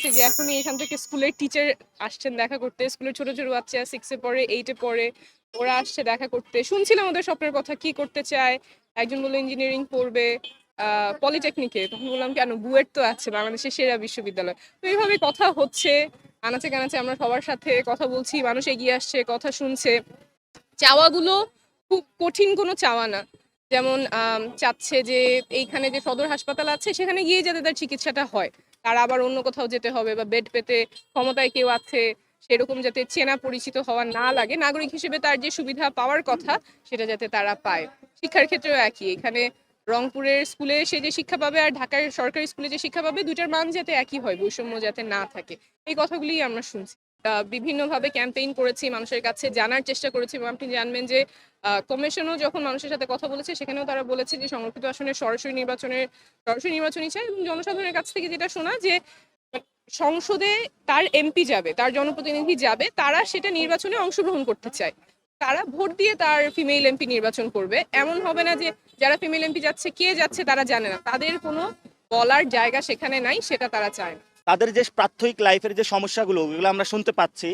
হচ্ছে যে এখনই এখান থেকে স্কুলের টিচার আসছেন দেখা করতে, স্কুলের ছোট ছোট বাচ্চা 6 এ পড়ে 8 এ পড়ে, ওরা আসছে দেখা করতে। শুনছিলাম ওদের স্বপ্নের কথা, কি করতে চায়। একজন বললো ইঞ্জিনিয়ারিং পড়বে পলিটেকনিকে, তখন বললাম কেন, বুয়েট তো আছে বাংলাদেশের সেরা বিশ্ববিদ্যালয়। তো এইভাবে কথা হচ্ছে, আনাচে কানাচে আমরা সবার সাথে কথা বলছি, মানুষ এগিয়ে আসছে, কথা শুনছে। চাওয়াগুলো খুব কঠিন কোনো চাওয়া না। যেমন চাচ্ছে যে এইখানে যে সদর হাসপাতাল আছে সেখানে গিয়ে যাতে তার চিকিৎসাটা হয়, তার আবার অন্য কোথাও যেতে হবে, বা বেড পেতে ক্ষমতায় কেউ আছে সেরকম যাতে চেনা পরিচিত হওয়া না লাগে, নাগরিক হিসেবে তার যে সুবিধা পাওয়ার কথা সেটা যাতে তারা পায়। শিক্ষার ক্ষেত্রেও একই, এখানে রংপুরের স্কুলে সে যে শিক্ষা পাবে আর ঢাকার সরকারি স্কুলে যে শিক্ষা পাবে, দুইটার মান যাতে একই হয়, বৈষম্য যাতে না থাকে, এই কথাগুলি আমরা শুনছি। বিভিন্নভাবে ক্যাম্পেইন করেছি, মানুষের কাছে জানার চেষ্টা করেছি, এবং আপনি জানবেন যে কমিশনও যখন মানুষের সাথে কথা বলেছে সেখানেও তারা বলেছে যে সংরক্ষিত আসনের সরাসরি নির্বাচনই চায়, এবং জনসাধারণের কাছ থেকে যেটা শোনা যে সংসদে তার এমপি যাবে, তার জনপ্রতিনিধি যাবে, তারা সেটা নির্বাচনে অংশগ্রহণ করতে চায়, তারা ভোট দিয়ে তার ফিমেল এমপি নির্বাচন করবে। এমন হবে না যে যারা ফিমেল এমপি যাচ্ছে কে যাচ্ছে তারা জানে না, তাদের কোনো বলার জায়গা সেখানে নাই, সেটা তারা চায় না। তাদের যে প্রাত্যহিক লাইফের যে সমস্যাগুলো ওগুলো আমরা শুনতে পাচ্ছি।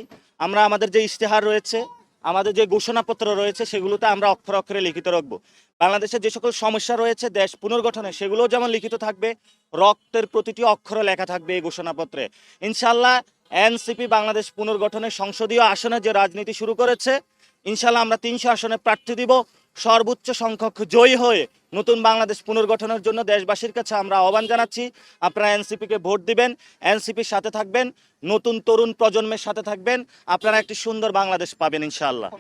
আমরা আমাদের যে ইশতেহার রয়েছে, আমাদের যে ঘোষণাপত্র রয়েছে, সেগুলোতে আমরা অক্ষরে অক্ষরে লিখিত রাখবো। বাংলাদেশের যে সকল সমস্যা রয়েছে দেশ পুনর্গঠনে, সেগুলোও যেমন লিখিত থাকবে, রক্তের প্রতিটি অক্ষরে লেখা থাকবে এই ঘোষণাপত্রে। ইনশাল্লাহ এনসিপি বাংলাদেশ পুনর্গঠনের সংসদীয় আসনে যে রাজনীতি শুরু করেছে, ইনশাল্লাহ আমরা 300 আসনে প্রার্থী দিব। সর্বোচ্চ সংখ্যক জয়ী হয়ে নতুন বাংলাদেশ পুনর্গঠনের জন্য দেশবাসীর কাছে আমরা আহ্বান জানাচ্ছি, আপনারা এনসিপিকে ভোট দিবেন, এনসিপির সাথে থাকবেন, নতুন তরুণ প্রজন্মের সাথে থাকবেন, আপনারা একটি সুন্দর বাংলাদেশ পাবেন ইনশাআল্লাহ।